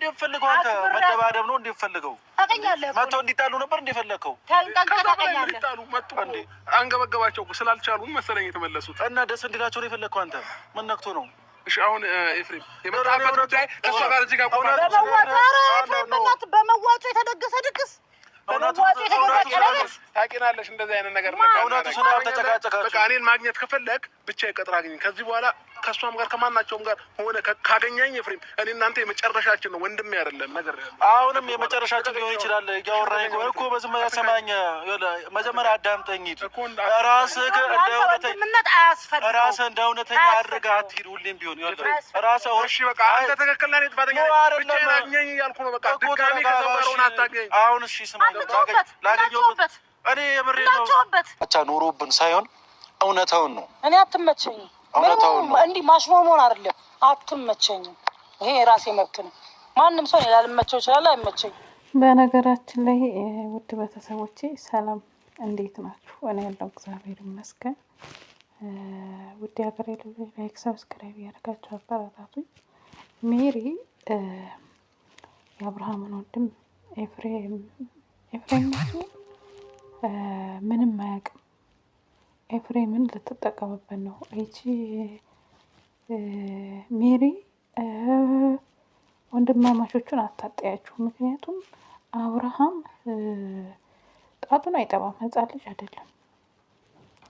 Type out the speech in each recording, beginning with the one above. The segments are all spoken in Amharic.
እንደፈልገው አንተ መደባደብ ነው እንደፈልገው ታገኛለህ መጥቶ እንዲጣሉ ነበር እንደፈለከው ታገኛለህ መጥቶ አንገበገባቸው ስላልቻሉ መሰለኝ የተመለሱት እና ደስ እንዲላቸው ነው የፈለከው አንተ ምን ነክቶ ነው እሺ አሁን ኤፍሬም የመጣበት ጉዳይ ከሷ ጋር እዚህ ጋር ቆማ በመዋጮ የተደገሰ ድግስ ታውቂናለሽ እንደዚህ አይነት ነገር በቃ እኔን ማግኘት ከፈለክ ብቻ ይቀጥር አግኝ ከዚህ በኋላ ከሷም ጋር ከማናቸውም ጋር ሆነ ካገኘኝ ኤፍሬም እኔ እናንተ የመጨረሻችን ነው ወንድም አይደለም ነገር አሁንም የመጨረሻችን ሊሆን ይችላል ያወራኝ እኮ በዝም ያሰማኝ መጀመሪያ አዳምጠኝ ራስህ እንደ እውነተኛ አድርገህ አትሂድ ሁሌም ቢሆን ራስህ እሺ በቃ አንተ ትክክል ነህ ጥፋተኛ ብቻ አግኘኝ እያልኩ ነው በቃ ድጋሚ ከሰው ጋር ሆነ አታገኝ አሁን እሺ ስማኝ ላገኘሁበት እኔ የምሬ ነው ብቻ ኖሮብን ሳይሆን እውነታውን ነው እኔ አትመቸኝም እንዲህ ማሽሞንሞን አይደለም አትመቸኝም ይሄ የራሴ መብት ነው ማንም ሰው ያልመቸው ይችላል አይመቸኝም በነገራችን ላይ ውድ ቤተሰቦቼ ሰላም እንዴት ናችሁ እኔ ያለው እግዚአብሔር ይመስገን ውድ ሀገሬ ልጆች ላይክ ሰብስክራይብ ያደርጋችሁ አበረታቱኝ ሜሪ የአብርሃምን ወንድም ኤፍሬም ምንም አያውቅም ኤፍሬምን ልትጠቀምበት ነው እቺ ሜሪ ወንድማማቾቹን አታጠያችሁ ምክንያቱም አብርሃም ጣቱን አይጠባም ህፃን ልጅ አይደለም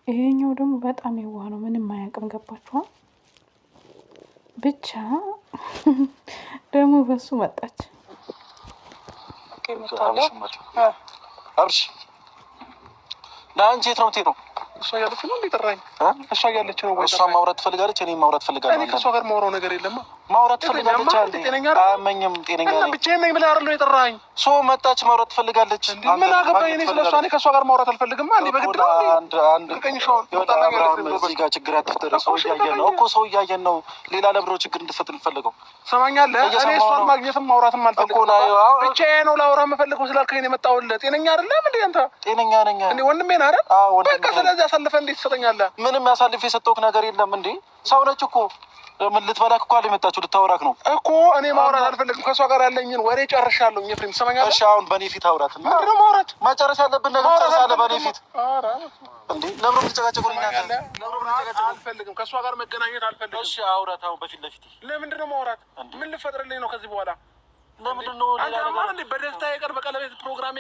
ይሄኛው ደግሞ በጣም የዋህ ነው ምንም አያውቅም ገባችኋል ብቻ ደግሞ በሱ መጣች አብርሽ ለአንቺ የት ነው የምትሄደው እሷ ያለች ነው እንዲጠራኝ እሷ ያለች ነው ወይ እሷ ማውራት ትፈልጋለች እኔ ማውራት ፈልጋለሁ እኔ ከሷ ጋር ማውራው ነገር የለም ማውራት ትፈልጋለች አመኝም ጤነኛ ነኝ ብቻዬን ነኝ ብለህ አይደል የጠራኸኝ ሶ መጣች ማውራት ትፈልጋለች ምን አገባኝ እኔ ስለሷ እኔ ከሷ ጋር ማውራት አልፈልግም አንዴ በግድ ነው አንድ በዚህ ጋር ችግር አትፍጠር ሰው እያየን ነው እኮ ሰው እያየን ነው ሌላ ለብሮ ችግር እንድትፈጥር እንፈልገው ሰማኛለህ እኔ እሷን ማግኘትም ማውራትም አልፈልግም ብቻዬን ነው ላውራ የምፈልገው ስላልከኝ ነው የመጣሁልህ ጤነኛ አይደለም እንዴ አንተ ጤነኛ ነኝ እንዴ ወንድሜ ነህ አይደል በቃ ስለዚህ አሳልፈህ እንዴት ትሰጠኛለህ ምንም ያሳልፍ የሰጠውክ ነገር የለም እንዴ ሰው ነች እኮ ምን ልትበላክ እኮ አልመጣችሁ ልታወራክ ነው እኮ እኔ ማውራት አልፈልግም ከሷ ጋር ያለኝን ወሬ ጨርሻለሁ ኤፍሬም ሰማኛለህ እሺ አሁን በኔ ፊት አውራት ምንድን ነው ማውራት መጨረስ ያለብን ነገር ጨርሳለህ በኔ ፊት እንዴ ለምን ልትጨቃጨቁኝ እናንተ አልፈልግም ከሷ ጋር መገናኘት አልፈልግም እሺ አውራት አሁን በፊት ለፊት ለምንድን ነው ማውራት ምን ልፈጥርልኝ ነው ከዚህ በኋላ ለምንድን ነው ሌላ ነገር እንዴ በደስታዬ ቀን በቀለቤት ፕሮግራም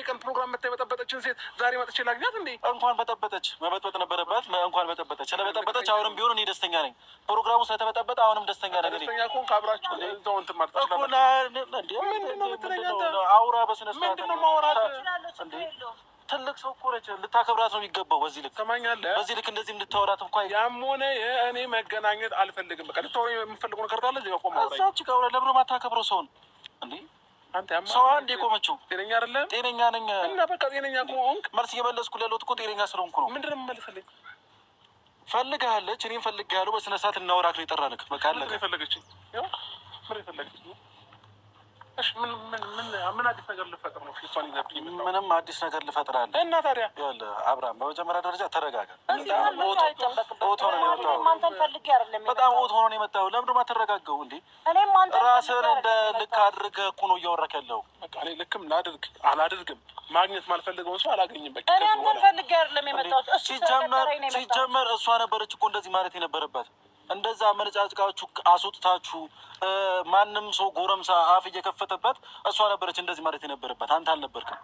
መተበጠበጠችን ሴት ዛሬ መጥቼ ላግኛት እንዴ እንኳን በጠበጠች መበጥበጥ ነበረባት እንኳን በጠበጠች ስለበጠበጠች አሁንም ቢሆን እኔ ደስተኛ ነኝ ፕሮግራሙ ስለተበጠበጠ አሁንም ደስተኛ ነኝ ደስተኛ ኮን ካብራችሁ እዛው እንትን ማለት ነው እኮ እንዴ አውራ በስነ ስርዓት ምንድን ነው ማውራት እንዴ ትልቅ ሰው እኮ ነች ልታከብራት ነው የሚገባው በዚህ ልክ ሰማኛለህ በዚህ ልክ እንደዚህ እንድታወራት እንኳን ያም ሆነ እኔ መገናኘት አልፈልግም በቃ ልታወራ የምፈልገው ነገር ካለ እዚህ ጋር ቆም አውራ እዛች ጋር ለምን ማታከብረው ሰውን እንዴ አንተ ያማ ሰው አንዴ ቆመችው ጤነኛ አይደለም ጤነኛ ነኝ እና በቃ ጤነኛ ከሆንክ መልስ እየመለስኩ ያለሁት እኮ ጤነኛ ስለሆንኩ ነው ምንድን ነው የምመልስልኝ ፈልጋለች እኔም ፈልጋለሁ በስነ ስርዓት እናወራክ ነው የጠራንክ በቃ አለቀ የፈለገችኝ ያው ምን የፈለገችኝ እሺ ምን አዲስ ነገር ልፈጥር ነው እሷን ይዘብኝ ምንም አዲስ ነገር ልፈጥር አለ እና ታዲያ ያለ አብርሃም በመጀመሪያ ደረጃ ተረጋጋ በጣም ኦት ሆኖ ነው የመጣው ለምንድን ነው የማትረጋጋው እንዴ ራስህን እንደ ልክ አድርገህ እኮ ነው እያወራክ ያለው በቃ እኔ ልክም ላድርግ አላድርግም ማግኘት ማልፈልገውን ሰው አላገኝም በቃ እኔ አንተን ፈልጌ አይደለም የመጣሁት ሲጀመር እሷ ነበረች እኮ እንደዚህ ማለት የነበረባት እንደዛ መነጫጭቃችሁ አስወጥታችሁ ማንም ሰው ጎረምሳ አፍ እየከፈተበት እሷ ነበረች እንደዚህ ማለት የነበረባት አንተ አልነበርክም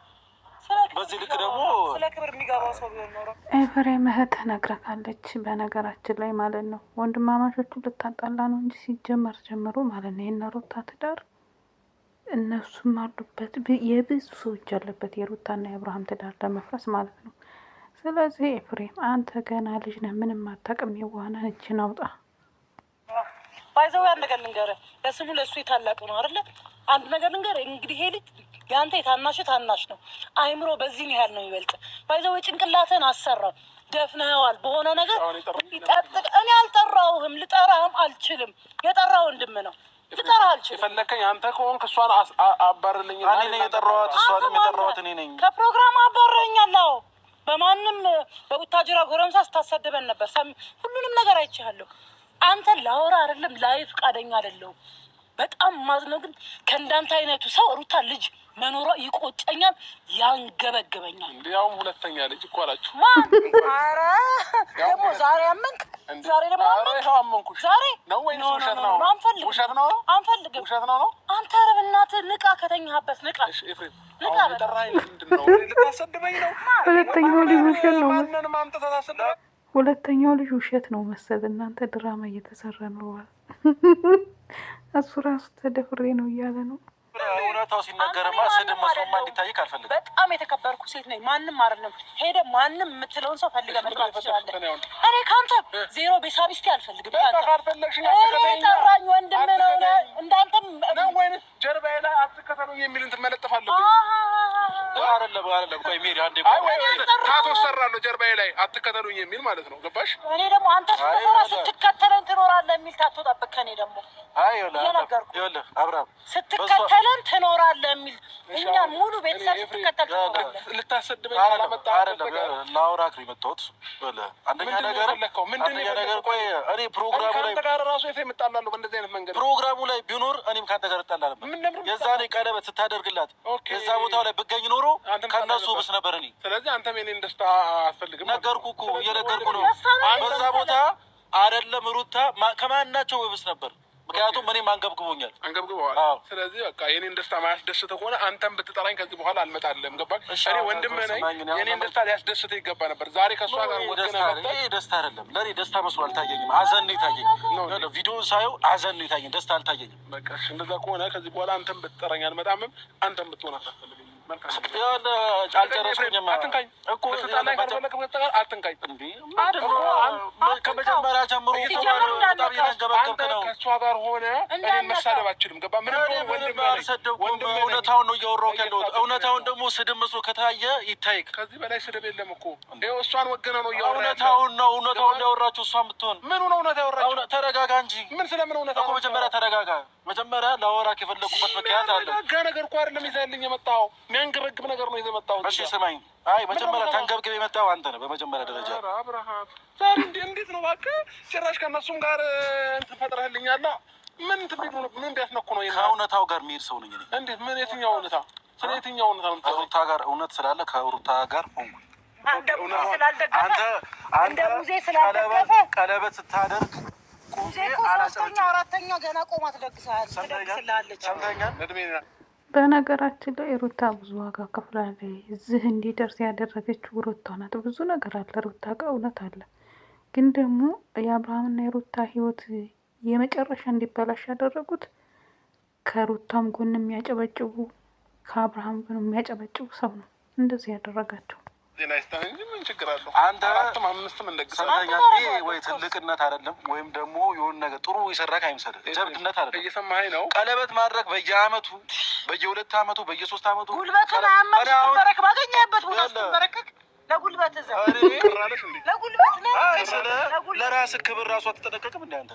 በዚህ ልክ ደግሞ ስለ ክብር የሚገባው ሰው ቢሆን ኖሮ ኤፍሬም እህት ነግረካለች በነገራችን ላይ ማለት ነው ወንድማማቾቹ ልታጣላ ነው እንጂ ሲጀመር ጀምሮ ማለት ነው የነሩታ ትዳር እነሱም አሉበት የብዙ ሰዎች ያለበት የሩታና የአብርሃም ትዳር ለመፍረስ ማለት ነው ስለዚህ ኤፍሬም አንተ ገና ልጅ ነህ ምንም አታውቅም የዋህ ነህ እጅን አውጣ ባይዘው ያን ነገር ልንገርህ ለስሙ ለሱ የታላቅ ነው አይደለ አንድ ነገር ልንገርህ እንግዲህ ይሄ ልጅ ያንተ ታናሽ ነው አይምሮ በዚህ ያህል ነው ይበልጥ ባይዘው ጭንቅላትን አሰራው ደፍነዋል በሆነ ነገር ይጣጥቅ እኔ አልጠራውህም ልጠራህም አልችልም የጠራው ወንድም ነው ልጠራህ አልችልም የፈለከኝ አንተ ከሆንክ እሷን አባርልኝ እኔ ነኝ የጠራኋት እሷንም የጠራኋት እኔ ነኝ ከፕሮግራም አባረኛለሁ በማንም በቡታጅራ ጎረምሳ ስታሰደበን ነበር ሁሉንም ነገር አይቻለሁ አንተ ላወራ አይደለም ላይ ፍቃደኛ አይደለም በጣም ማዝነው ግን ከእንዳንተ አይነቱ ሰው ሩታ ልጅ መኖሯ ይቆጨኛል፣ ያንገበግበኛል። እንዲያውም ሁለተኛ ልጅ እኮ አላችሁ። ማን? ኧረ ደግሞ ዛሬ አመንክ? ዛሬ ደግሞ አመንኩሽ። ዛሬ ነው ወይ ውሸት ነው? አንፈልግም፣ ውሸት ነው፣ አንፈልግም። ውሸት ነው። አንተ ኧረ በእናትህ ንቃ፣ ከተኛህበት ንቃ። እሺ ኤፍሬም፣ አሁን ጠራኸኝ ምንድን ነው? ልታሰድበኝ ነው? ሁለተኛው ልጅ ውሸት ነው። ማንንም አምጥተህ ታሰድበኝ? ሁለተኛው ልጅ ውሸት ነው መሰል። እናንተ ድራማ እየተሰራ ነው። እሱ ራሱ ተደፍሬ ነው እያለ ነው። እውነታው ሲነገርማ ስድብ መስሎማ እንዲታይክ አልፈልግም። በጣም የተከበርኩ ሴት ነኝ። ማንም አይደለም ሄደ ማንም የምትለውን ሰው ፈልገህ መግባት ትችላለህ። እኔ ከአንተ ዜሮ ቤሳቢስቲ አልፈልግም። ጠራኝ ወንድም ነው እንዳንተም ነው ወይንስ ጀርባዬ ላይ አትከተሉኝ የሚል እንትን መለጠፍ አለብኝ? አይደለም ቆይ ሜሪ አንዴ ታቶ ሰራለሁ ጀርባዬ ላይ አትከተሉኝ የሚል ማለት ነው። ገባሽ? እኔ ደግሞ አንተ ስትሰራ ስትከተለኝ ትኖራለህ የሚል ታቶ ጠብቅ። ከእኔ ደግሞ ይኸውልህ አብርሃም ስትከተለን ትኖራለህ የሚል እኛን ሙሉ ቤተሰብ ስትከተል ትኖራለህ። ልታሰድበኝ ለአውራክ ነው የመጣሁት። አንደኛ ነገር ቆይ እኔ ፕሮግራሙ ላይ ጋር ራሱ የት የምጣላለሁ በእንደዚህ አይነት መንገድ ፕሮግራሙ ላይ ቢኖር እኔም ከአንተ ጋር እጣላ ነበር። የዛኔ ቀለበት ስታደርግላት የዛ ቦታው ላይ ብገኝ ኖሮ ከእነሱ ብስ ነበር እኔ። ስለዚህ አንተም የኔን ደስታ አትፈልግም። ነገርኩህ እኮ እየነገርኩህ ነው። በዛ ቦታ አይደለም ሩታ ከማናቸው ብስ ነበር። ምክንያቱም እኔም አንገብግቦኛል። አንገብግበዋል። ስለዚህ በቃ የኔን ደስታ ማያስደስትህ ከሆነ አንተም ብትጠራኝ ከዚህ በኋላ አልመጣልህም። ገባህ? እኔ ወንድምህ ነኝ። የኔን ደስታ ሊያስደስትህ ይገባ ነበር። ዛሬ ከእሷ ጋር ይሄ ደስታ አይደለም። ለእኔ ደስታ መስሎ አልታየኝም። ሀዘን ነው የታየኝ። ቪዲዮውን ሳየው ሀዘን ነው የታየኝ፣ ደስታ አልታየኝም። በቃ እንደዛ ከሆነ ከዚህ በኋላ አንተም ብትጠራኝ አልመጣምም። አንተም ብትሆን አታስፈልግም። አልጨረስኩኝም እኮ አትንካኝ። ከመጀመሪያ ጀምሮ ከእሷ ጋር ሆነ እኔን መሳደብ አችልም። ገባ? እውነታውን ነው እያወራሁ ያለሁት። እውነታውን ደግሞ ስድብ መስሎ ከታየ ይታይክ። ከዚህ በላይ ስድብ የለም እኮ። ይኸው እሷን ወገነ ነው እያወራሁ። እውነታውን ያወራችሁ እሷን ብትሆን ምኑ ነው እውነት ያወራችሁ? ተረጋጋ እንጂ። ምን ስለምን እውነት እኮ መጀመሪያ ተረጋጋ። መጀመሪያ ላወራክ የፈለጉበት ምክንያት አለ። ጋ ነገር እኮ አይደለም ይዘህልኝ የመጣኸው፣ የሚያንገበግብ ነገር ነው ይዘህ የመጣኸው። እሺ ስማኝ። አይ መጀመሪያ ተንገብግብ የመጣኸው አንተ ነህ በመጀመሪያ ደረጃ። አብርሃም ዛሬ እንዴት ነው እባክህ? ጭራሽ ከእነሱም ጋር እንትን ፈጥረህልኛል። ምን ምን ቢያስነኩ ነው? ከእውነታው ጋር የሚሄድ ሰው ነኝ እኔ። እንዴት? ምን የትኛው እውነታ? ስለ የትኛው እውነታ ነው? ከሩታ ጋር እውነት ስላለ ከሩታ ጋር ሆንኩ። አንተ ሙዜ ስላልደገፈ ቀለበት ስታደርግ ሙዜ እኮ ሶስተኛ አራተኛ ገና ቆማ ትደግስልሃለች። በነገራችን ላይ ሩታ ብዙ ዋጋ ከፍላለች። እዚህ እንዲደርስ ያደረገችው ሩታ ናት። ብዙ ነገር አለ ሩታ ጋር እውነት አለ። ግን ደግሞ የአብርሃምና የሩታ ህይወት የመጨረሻ እንዲበላሽ ያደረጉት ከሩታም ጎን የሚያጨበጭቡ ከአብርሃም ጎን የሚያጨበጭቡ ሰው ነው እንደዚህ ያደረጋቸው። ዜና ይስጠን እንጂ ምን ችግር አለው? አንተ አራትም አምስትም እንደግሳለን። ወይ ትልቅነት አይደለም ወይም ደግሞ የሆነ ነገር ጥሩ ይሰራክ አይምሰልህ። ጀብድነት አይደለም። እየሰማኸኝ ነው? ቀለበት ማድረግ በየአመቱ በየ2 አመቱ በየ3 አመቱ ጉልበትን አያመት ስትበረክ ባገኘህበት ቦታ ስትበረከክ ለጉልበት እዛ ለጉልበት ለራስህ ክብር ራሱ አትጠነቀቅም እንደ አንተ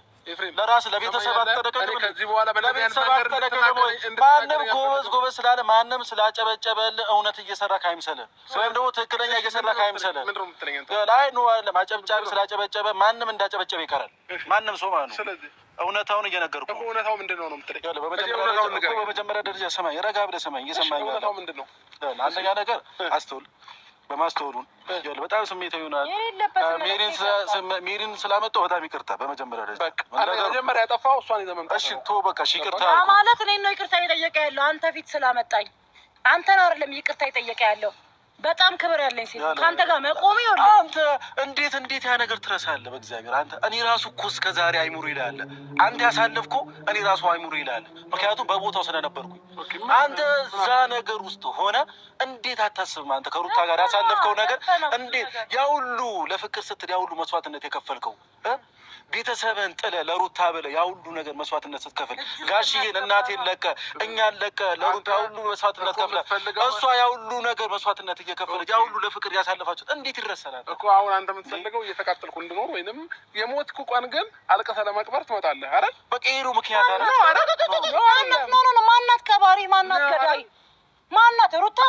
ለራስህ ለቤተሰብ አትጠነቀቅም። ከዚህ በኋላ ለቤተሰብ አትጠነቀቅም። ማንም ጎበዝ ስላለ ማንም ስላጨበጨበልህ እውነት እየሰራክ አይምሰልህ፣ ወይም ደግሞ ትክክለኛ እየሰራክ አይምሰልህ። ላይ ነው አይደለም አጨብጫቢ ስላጨበጨበ ማንም እንዳጨበጨበ ይቀራል። ማንም ሰው ማለት ነው። ስለዚህ እውነታውን እየነገርኩህ ነው። እውነታው ምንድነው ነው የምትለኝ? በመጀመሪያ ደረጃ ሰማኝ፣ ረጋ ብለህ ሰማኝ። እየሰማኝ ነው። እውነታው ምንድነው? አንደኛ ነገር አስተውል። በማስተውሉን በጣም ስሜታዊ ይሆናል። ሜሪን ስላመጣሁ በጣም ይቅርታ። በመጀመሪያ ደረጃ መጀመሪያ ያጠፋው እሷን ይዘህ መምጣት። እሺ ተው በቃ ይቅርታ ማለት እኔን ነው ይቅርታ እየጠየቀ ያለው። አንተ ፊት ስላመጣኝ አንተን አይደለም ይቅርታ እየጠየቀ ያለው። በጣም ክብር ያለኝ ሴት ከአንተ ጋር መቆም ይሆናል። አንተ እንዴት ያ ነገር ትረሳለህ? በእግዚአብሔር አንተ እኔ ራሱ እኮ እስከ ዛሬ አይሙሩ ይላል። አንተ ያሳለፍከው እኔ ራሱ አይሙሩ ይላል። ምክንያቱም በቦታው ስለነበርኩኝ። አንተ እዛ ነገር ውስጥ ሆነ እንዴት አታስብም? አንተ ከሩታ ጋር ያሳለፍከው ነገር እንዴት ያ ሁሉ ለፍቅር ስትል ያ ሁሉ መስዋዕትነት የከፈልከው ቤተሰብን ጥለህ ለሩታ ብለህ ያ ሁሉ ነገር መስዋዕትነት ስትከፍል ጋሽዬን እናቴን ለቀህ እኛን ለቀህ ለሩታ ሁሉ መስዋዕትነት ከፍለህ እሷ ያ ሁሉ ነገር መስዋዕትነት እየከፈለች ያ ሁሉ ለፍቅር ያሳለፋችሁት እንዴት ይረሳናል እኮ? አሁን አንተ የምትፈልገው እየተቃጠልኩ እንድኖር ወይንም የሞትኩ ቀን ግን አልቀሰህ ለመቅበር ትመጣለህ አይደል? በቃ ይሄ ነው ምክንያት አይደል? ማናት ቀባሪ? ማናት ገዳይ? ማናት ሩታ?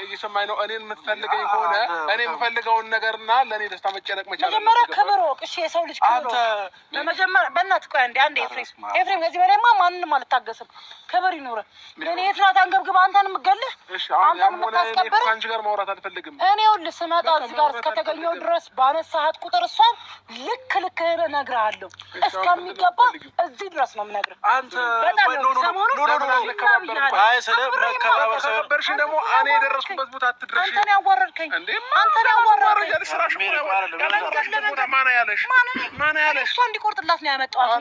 እየሰማኝ ነው። እኔን የምትፈልገኝ ከሆነ እኔ የምፈልገውን ነገርና ለእኔ ደስታ መጨነቅ መቻል መጀመሪያ ክብር ወቅ። እሺ የሰው ልጅ ክብር ወቅ። በመጀመሪያ በእናትህ ቆይ አንዴ ኤፍሬም ከዚህ በላይማ ማንንም አልታገስም። ክብር ይኑር። እኔ የት ናት አንገብግባ አንተን የምገልህ አንተን የምታስከብር ከአንቺ ጋር ማውራት አልፈልግም። እኔ ይኸውልህ ስመጣ እዚህ ጋር እስከተገኘው ድረስ ባነሳሃት ቁጥር እሷን ልክህን እነግርሃለሁ። እስከሚገባ እዚህ ድረስ ነው የምነግርህ። አንተ ሰሞኑን ስለከበርሽ ደግሞ እኔ የደረስኩበት ቦታ አትድረሽ። አንተን ያዋረድከኝ አንተን ያዋረድከኝ ማን ያለሽ እሷ እንዲቆርጥላት ነው ያመጣኋት።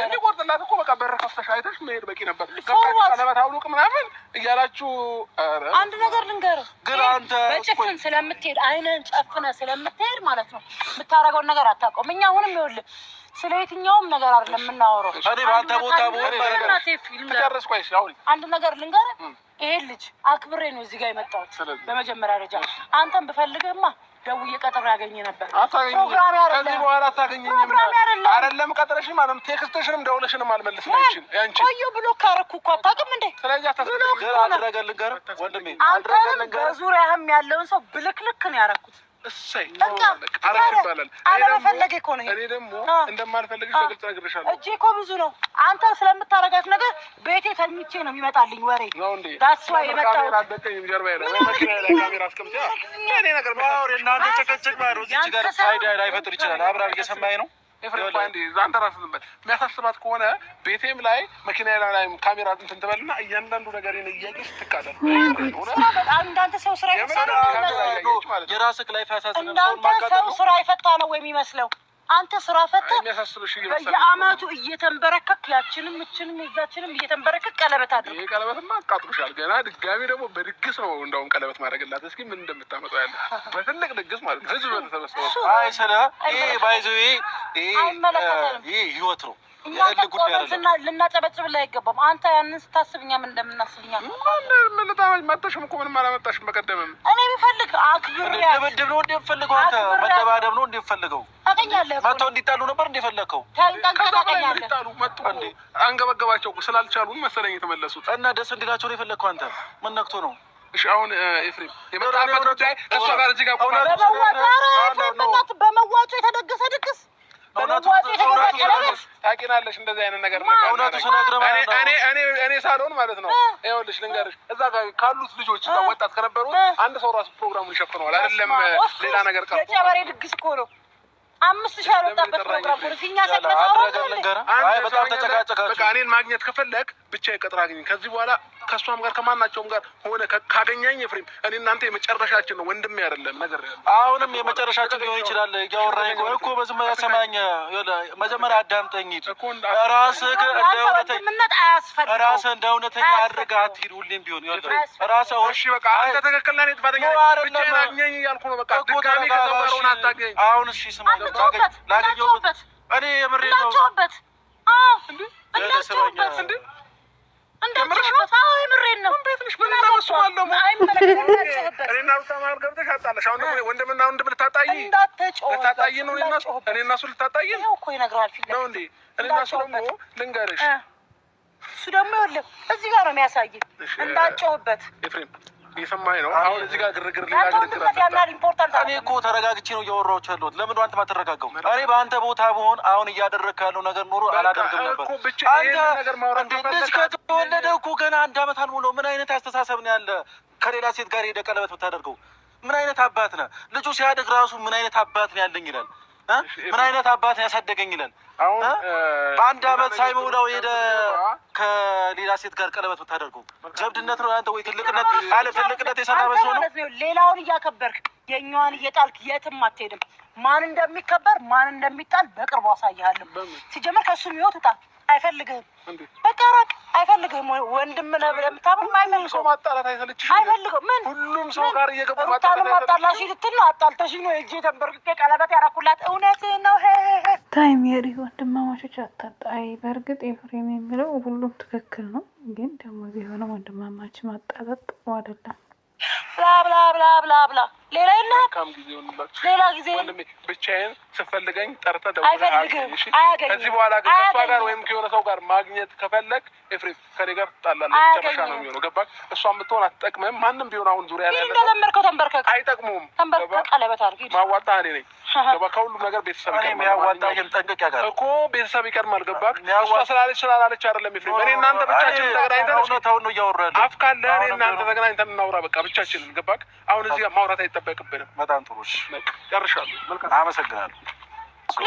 እንዲቆርጥላት እኮ በቃ በር ከፍተሽ አይተሽ መሄድ በቂ ነበር። ቀለበት አውልቅ ምናምን እያላችሁ አንድ ነገር ልንገርህ፣ ግን አንተ በጭፍን ስለምትሄድ አይነን ጨፍነህ ስለምትሄድ ማለት ነው የምታደርገውን ነገር አታውቀውም። እኛ አሁንም ይኸውልህ ስለ የትኛውም ነገር አይደለም የምናወራው። እኔ በአንተ ቦታ ብሆን አንድ ነገር ልንገርህ፣ ይሄ ልጅ አክብሬ ነው እዚህ ጋር የመጣሁት። በመጀመሪያ ደረጃ አንተን ብፈልግህማ ደውዬ ቀጥሬ ያገኘ ነበር። ፕሮግራም ከዚህ በኋላ አታገኘኝም። አይደለም ቀጥረሽ ማለት ቴክስትሽንም ደውለሽንም አልመልስም። ያንቺ ቆዩ ብሎ ካረኩ እኮ አታውቅም እንዴ? ስለዚህ አንተን በዙሪያህም ያለውን ሰው ብልክልክ ነው ያደረኩት። እሰይ አረክ ይባላል። አለመፈለጌ እኮ ነው። እኔ ደግሞ እንደማልፈልግሽ በግልጽ ነግሬሻለሁ። እጄ እኮ ብዙ ነው። አንተ ስለምታረጋት ነገር ቤቴ ተኝቼ ነው የሚመጣልኝ ወሬ ነው እንዴ? ዳስ ወይ የመጣው እናንተ ጨቀጨቅ ማለት እዚህ ጋር ፋይዳ ላይፈጥር ይችላል። አብራር እየሰማኸኝ ነው? አንተ ራስህ ዝም በል። የሚያሳስባት ከሆነ ቤቴም ላይ መኪና ላይ ካሜራ እንትን ትበልና እያንዳንዱ ነገር እያየሽ ትቃጠል። እንዳንተ ሰው ስራ ይፈታ የራስህ ላይፍ ያሳስብም። ሰው ስራ ይፈታ ነው ወይ የሚመስለው? አንተ ስራ ፈተህ በየአመቱ እየተንበረከክ ያችንም እችንም እዛችንም እየተንበረከክ ቀለበት አድርግ። ይሄ ቀለበትማ አቃጥሎሻል። ገና ድጋሚ ደግሞ በድግስ ነው እንደውም ቀለበት ማድረግላት። እስኪ ምን እንደምታመጣው ያለ በትልቅ ድግስ ማለት ነው። ህዝብ በተሰበሰበው አይ ሰላ ይሄ ባይዘው ይሄ ህይወት ነው። ልናጨበጭብልህ አይገባም። አንተ ያንን ስታስብ እኛ ምን እንደምናስብኛ ምን መጣሽም እኮ ምንም አላመጣሽም። በቀደምም እኔ ቢፈልግ አክብር ድብድብ ነው እንደምፈልገው አንተ መደባደብ ነው እንደምፈልገው ታገኛለህ። መተው እንዲጣሉ ነበር እንደፈለከው እንዲጣሉ መጡ እንዴ? አንገበገባቸው ስላልቻሉ መሰለኝ የተመለሱት እና ደስ እንዲላቸው ነው የፈለከው አንተ። ምን ነክቶ ነው? እሺ አሁን ኤፍሬም የመጣበት ጉዳይ ከእሷ ጋር እዚህ ጋር በመዋጮ የተደገሰ ድግስ ታውቂናለሽ። እንደዚህ አይነት ነገር እኔ ሳልሆን ማለት ነው። ይኸውልሽ ልንገርሽ፣ እዛ ጋር ካሉት ልጆች እዛ ወጣት ከነበሩ አንድ ሰው ራሱ ፕሮግራሙን ይሸፍነዋል። አይደለም ሌላ ነገር ቀርቶ የጨበሬ ድግስ እኮ ነው። 5000 ያወጣበት ፕሮግራም ነው። እኛ ሰቅለታ በጣም ተጨቃጨቃችሁ። በቃ እኔን ማግኘት ከፈለክ ብቻ ይቀጥራ አግኝ። ከዚህ በኋላ ከእሷም ጋር ከማናቸውም ጋር ሆነ ካገኛኝ ኤፍሬም እኔ እናንተ የመጨረሻችን ነው። ወንድሜ አይደለም ነገር አሁንም የመጨረሻችን ሊሆን ይችላል። እያወራኝ እኮ በዝምታ ሰማኝ። መጀመሪያ አዳምጠኝ። ራስህ እንደ እውነተኛ አድርገህ አትሂድ። ሁሌም ቢሆን ራስህ እሺ በቃ አንተ ትክክል ነህ። ጥፋተኛ ብቻዬን አግኘኝ እያልኩ ነው። በቃ ድጋሚ ከሰው ጋር ሆነህ አታገኝ። አሁን እሺ ስማ ላገኘሁበት እኔ የምሬን ነው። ወንድምና ወንድም ልታጣይ ነው። እኔ እና እሱ ልታጣይ ነው እንዴ? እኔ እና እሱ ደግሞ ልንገርሽ፣ እሱ ደግሞ ይኸውልህ እዚህ ጋር ነው የሚያሳይ። እንዳትጮህበት ኤፍሬም እየሰማኸኝ ነው? አሁን እዚህ ጋር ግርግር ሌላ ግርግር እኔ እኮ ተረጋግቼ ነው እያወራሁት ያለሁት። ለምን አንተ ማትረጋጋው? እኔ በአንተ ቦታ ብሆን አሁን እያደረግህ ያለው ነገር ኖሮ አላደርግም ነበር። ልጅ ከተወለደ እኮ ገና 1 አመት አልሞላው። ምን አይነት አስተሳሰብ ነው ያለ? ከሌላ ሴት ጋር ሄደህ ቀለበት ብታደርገው ምን አይነት አባት ነህ? ልጁ ሲያድግ ራሱ ምን አይነት አባት ነው ያለኝ ይላል። ምን አይነት አባት ያሳደገኝ ይላል። በ1 አመት ሳይሞላው ሄደ ከሌላ ሴት ጋር ቀለበት ብታደርገው ጀብድነት ነው ያንተ ወይ ትልቅነት? አለ ትልቅነት የሰራ መስሎ ነው። ሌላውን እያከበርክ የኛዋን እየጣልክ የትም አትሄድም። ማን እንደሚከበር ማን እንደሚጣል በቅርቡ አሳይሃለሁ። ሲጀመር ከሱ ህይወት ውጣ። አይፈልግህም። በቃ ራቅ። አይፈልግህም። ወንድም ነህ ብለህ የምታምነው አይፈልግም። ሰው ማጣላት አይፈልግም። አይፈልግም። ምን ሁሉም ሰው ጋር እየገቡ ማጣላሽ ልትል ነው? አጣልተሽኝ ነው እጄ ተንበርክኬ ቀለበት ያደረኩላት። እውነትህን ነው። ታይም የሪ ወንድማማቾች አታጣይ። በእርግጥ ኤፍሬም የሚለው ሁሉም ትክክል ነው፣ ግን ደግሞ ቢሆንም ወንድማማች ማጣላት ጥሩ አይደለም። ብላ ብላ ብላ ብላ ብላ ሌላ ካም ጊዜ ይሁንላችሁ። ሌላ ጊዜ ወንድሜ ብቻዬን ስፈልገኝ ጠርተህ ደውለህ አይፈልግም። አያገኝም። ከዚህ በኋላ ግን ከእሷ ጋር ወይም ከሆነ ሰው ጋር ማግኘት ከፈለግ ኤፍሬም ከኔ ጋር ትጣላለህ። መጨረሻ ነው የሚሆነው። ገባህ? እሷም ብትሆን አትጠቅምህም። ማንም ቢሆን አሁን ዙሪያ ላይ ያለ እንደለመድከው ተንበርከክ። አይጠቅሙም። ተንበርከክ ቀለበት አድርግ። ማዋጣህ እኔ ነኝ። ገባህ? ከሁሉም ነገር ቤተሰብ የሚያዋጣህን ጠንቅቅ ያውቃል እኮ ቤተሰብ ይቀድማል። ገባህ? እሷ ስላለች ስላላለች አይደለም ኤፍሬም። እኔ እናንተ ብቻችንን ተገናኝተን እውነታውን ነው እያወራሁ ያለሁት። አፍ ካለ እኔ እናንተ ተገናኝተን እናውራ በቃ ብቻችንን። ገባህ? አሁን እዚህ ጋር ማውራት አይጠበቅብንም። በጣም ጥሩ ጨርሻለሁ። መልካም አመሰግናለሁ።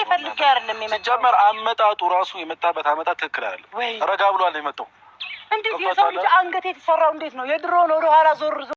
ፈልጌ አይደለም የመጣው። ሲጀመር አመጣጡ ራሱ የመጣበት አመጣጥ ትክክል አይደለም። ረጋ ብሏል የመጣው። እንዴት የሰው ልጅ አንገት የተሰራው እንዴት ነው? የድሮውን ወደ ኋላ ዞር